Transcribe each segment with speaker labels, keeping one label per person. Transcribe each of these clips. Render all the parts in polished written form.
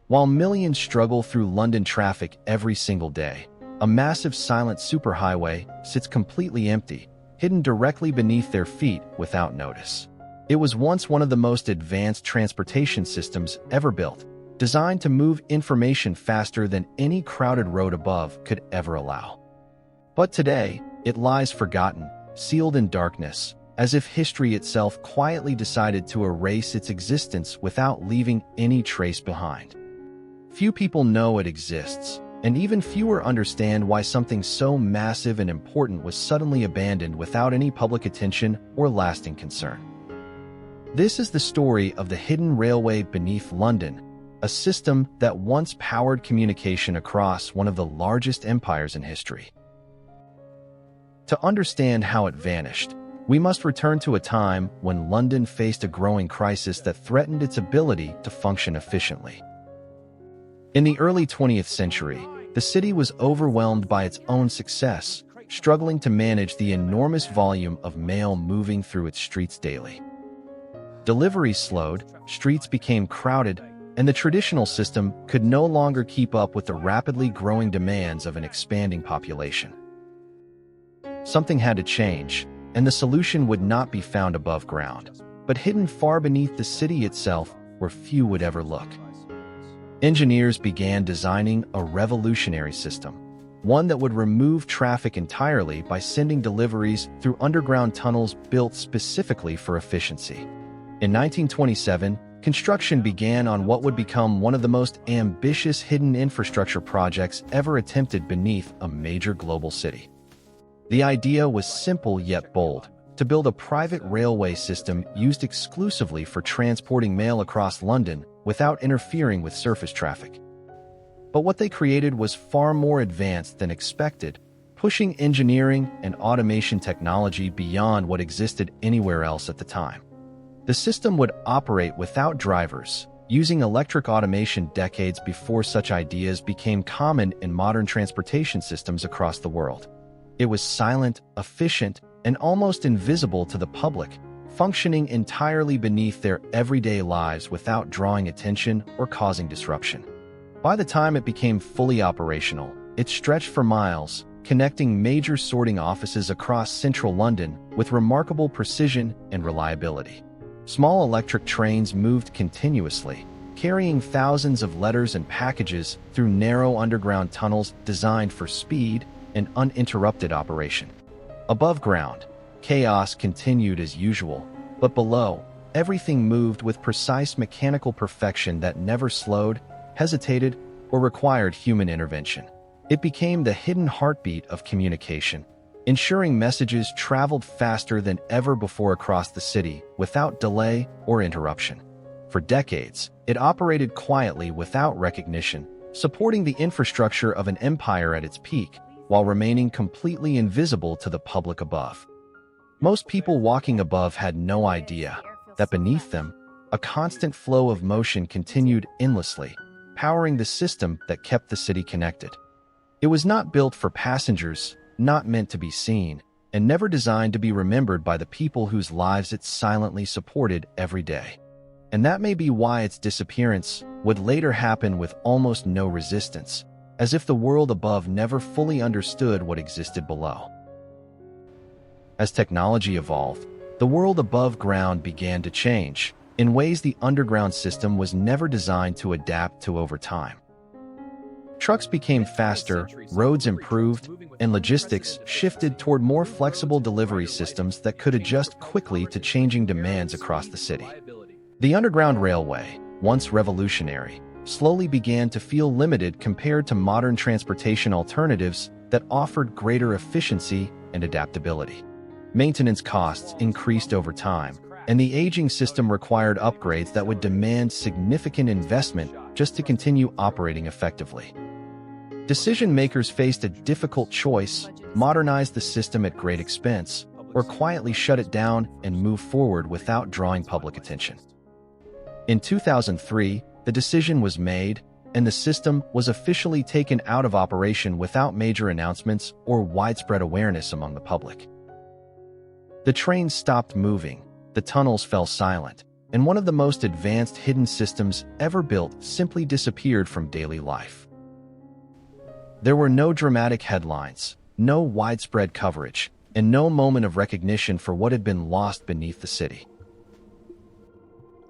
Speaker 1: While millions struggle through London traffic every single day, a massive silent superhighway sits completely empty, hidden directly beneath their feet without notice. It was once one of the most advanced transportation systems ever built, designed to move information faster than any crowded road above could ever allow. But today, it lies forgotten, sealed in darkness, as if history itself quietly decided to erase its existence without leaving any trace behind. Few people know it exists, and even fewer understand why something so massive and important was suddenly abandoned without any public attention or lasting concern. This is the story of the hidden railway beneath London, a system that once powered communication across one of the largest empires in history. To understand how it vanished, we must return to a time when London faced a growing crisis that threatened its ability to function efficiently. In the early 20th century, the city was overwhelmed by its own success, struggling to manage the enormous volume of mail moving through its streets daily. Deliveries slowed, streets became crowded, and the traditional system could no longer keep up with the rapidly growing demands of an expanding population. Something had to change, and the solution would not be found above ground, but hidden far beneath the city itself where few would ever look. Engineers began designing a revolutionary system, one that would remove traffic entirely by sending deliveries through underground tunnels built specifically for efficiency. In 1927, construction began on what would become one of the most ambitious hidden infrastructure projects ever attempted beneath a major global city. The idea was simple yet bold: to build a private railway system used exclusively for transporting mail across London without interfering with surface traffic. But what they created was far more advanced than expected, pushing engineering and automation technology beyond what existed anywhere else at the time. The system would operate without drivers, using electric automation decades before such ideas became common in modern transportation systems across the world. It was silent, efficient, and almost invisible to the public, functioning entirely beneath their everyday lives without drawing attention or causing disruption. By the time it became fully operational, it stretched for miles, connecting major sorting offices across central London with remarkable precision and reliability. Small electric trains moved continuously, carrying thousands of letters and packages through narrow underground tunnels designed for speed and uninterrupted operation. Above ground, chaos continued as usual, but below, everything moved with precise mechanical perfection that never slowed, hesitated, or required human intervention. It became the hidden heartbeat of communication, ensuring messages traveled faster than ever before across the city without delay or interruption. For decades, it operated quietly without recognition, supporting the infrastructure of an empire at its peak, while remaining completely invisible to the public above. Most people walking above had no idea that beneath them, a constant flow of motion continued endlessly, powering the system that kept the city connected. It was not built for passengers, not meant to be seen, and never designed to be remembered by the people whose lives it silently supported every day. And that may be why its disappearance would later happen with almost no resistance, as if the world above never fully understood what existed below. As technology evolved, the world above ground began to change in ways the underground system was never designed to adapt to over time. Trucks became faster, roads improved, and logistics shifted toward more flexible delivery systems that could adjust quickly to changing demands across the city. The Underground Railway, once revolutionary, slowly began to feel limited compared to modern transportation alternatives that offered greater efficiency and adaptability. Maintenance costs increased over time, and the aging system required upgrades that would demand significant investment just to continue operating effectively. Decision-makers faced a difficult choice: modernize the system at great expense, or quietly shut it down and move forward without drawing public attention. In 2003, the decision was made, and the system was officially taken out of operation without major announcements or widespread awareness among the public. The trains stopped moving, the tunnels fell silent, and one of the most advanced hidden systems ever built simply disappeared from daily life. There were no dramatic headlines, no widespread coverage, and no moment of recognition for what had been lost beneath the city.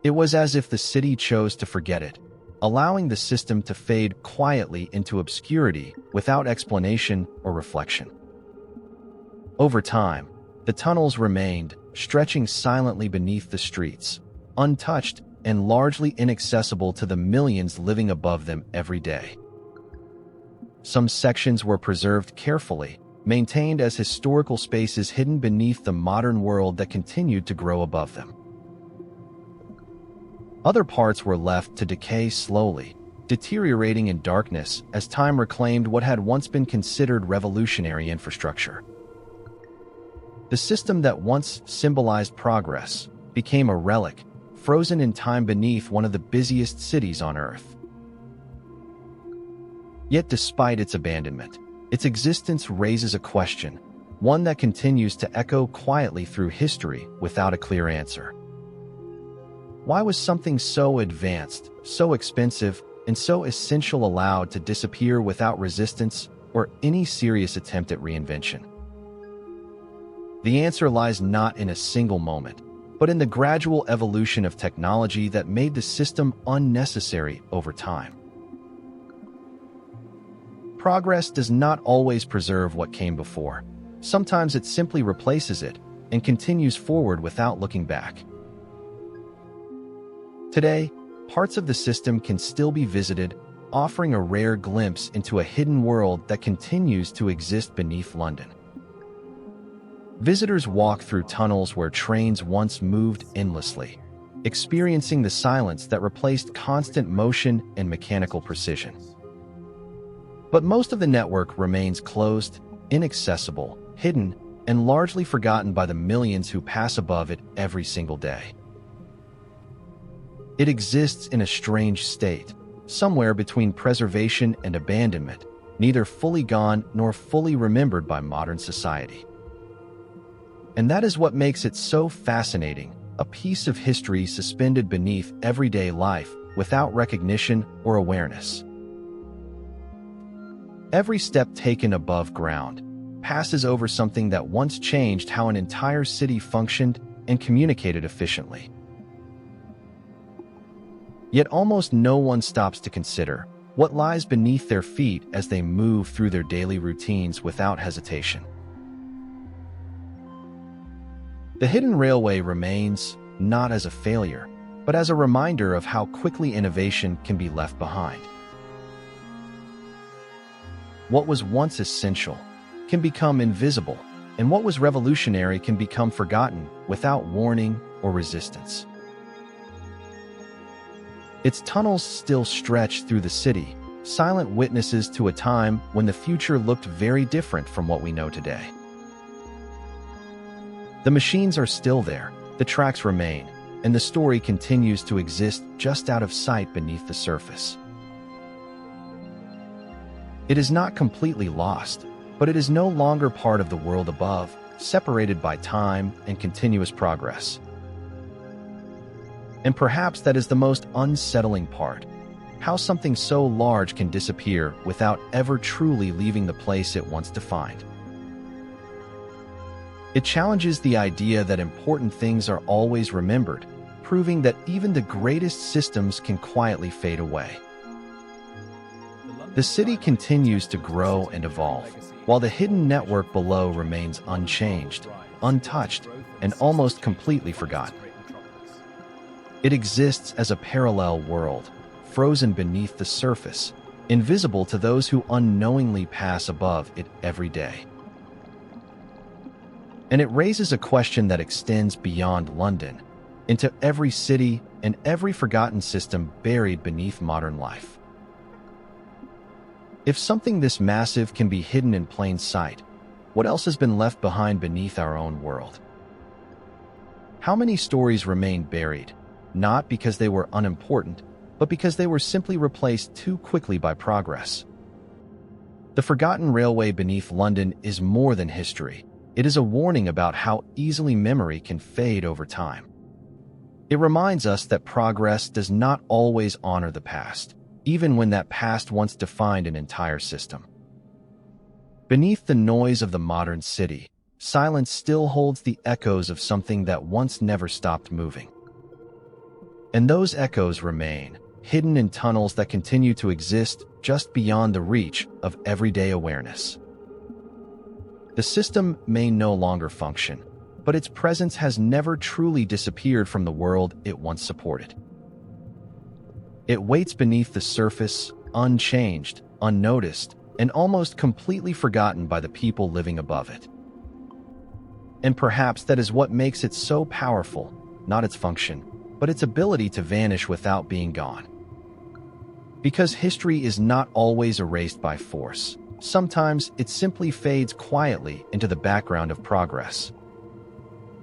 Speaker 1: It was as if the city chose to forget it, allowing the system to fade quietly into obscurity without explanation or reflection. Over time, the tunnels remained, stretching silently beneath the streets, untouched and largely inaccessible to the millions living above them every day. Some sections were preserved carefully, maintained as historical spaces hidden beneath the modern world that continued to grow above them. Other parts were left to decay slowly, deteriorating in darkness as time reclaimed what had once been considered revolutionary infrastructure. The system that once symbolized progress became a relic, frozen in time beneath one of the busiest cities on Earth. Yet despite its abandonment, its existence raises a question, one that continues to echo quietly through history without a clear answer. Why was something so advanced, so expensive, and so essential allowed to disappear without resistance or any serious attempt at reinvention? The answer lies not in a single moment, but in the gradual evolution of technology that made the system unnecessary over time. Progress does not always preserve what came before. Sometimes it simply replaces it and continues forward without looking back. Today, parts of the system can still be visited, offering a rare glimpse into a hidden world that continues to exist beneath London. Visitors walk through tunnels where trains once moved endlessly, experiencing the silence that replaced constant motion and mechanical precision. But most of the network remains closed, inaccessible, hidden, and largely forgotten by the millions who pass above it every single day. It exists in a strange state, somewhere between preservation and abandonment, neither fully gone nor fully remembered by modern society. And that is what makes it so fascinating, a piece of history suspended beneath everyday life without recognition or awareness. Every step taken above ground passes over something that once changed how an entire city functioned and communicated efficiently. Yet almost no one stops to consider what lies beneath their feet as they move through their daily routines without hesitation. The hidden railway remains, not as a failure, but as a reminder of how quickly innovation can be left behind. What was once essential can become invisible, and what was revolutionary can become forgotten without warning or resistance. Its tunnels still stretch through the city, silent witnesses to a time when the future looked very different from what we know today. The machines are still there, the tracks remain, and the story continues to exist just out of sight beneath the surface. It is not completely lost, but it is no longer part of the world above, separated by time and continuous progress. And perhaps that is the most unsettling part, how something so large can disappear without ever truly leaving the place it once defined. It challenges the idea that important things are always remembered, proving that even the greatest systems can quietly fade away. The city continues to grow and evolve, while the hidden network below remains unchanged, untouched, and almost completely forgotten. It exists as a parallel world, frozen beneath the surface, invisible to those who unknowingly pass above it every day. And it raises a question that extends beyond London, into every city and every forgotten system buried beneath modern life. If something this massive can be hidden in plain sight, what else has been left behind beneath our own world? How many stories remain buried, not because they were unimportant, but because they were simply replaced too quickly by progress? The forgotten railway beneath London is more than history. It is a warning about how easily memory can fade over time. It reminds us that progress does not always honor the past, even when that past once defined an entire system. Beneath the noise of the modern city, silence still holds the echoes of something that once never stopped moving. And those echoes remain, hidden in tunnels that continue to exist just beyond the reach of everyday awareness. The system may no longer function, but its presence has never truly disappeared from the world it once supported. It waits beneath the surface, unchanged, unnoticed, and almost completely forgotten by the people living above it. And perhaps that is what makes it so powerful, not its function, but its ability to vanish without being gone. Because history is not always erased by force, sometimes it simply fades quietly into the background of progress.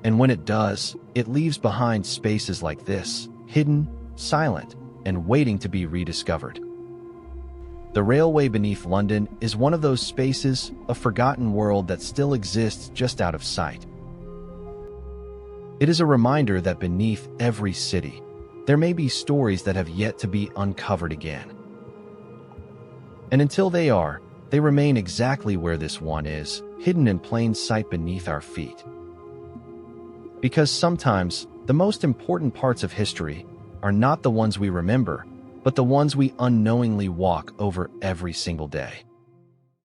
Speaker 1: And when it does, it leaves behind spaces like this, hidden, silent, and waiting to be rediscovered. The railway beneath London is one of those spaces, a forgotten world that still exists just out of sight. It is a reminder that beneath every city, there may be stories that have yet to be uncovered again. And until they are, they remain exactly where this one is, hidden in plain sight beneath our feet. Because sometimes, the most important parts of history are not the ones we remember, but the ones we unknowingly walk over every single day.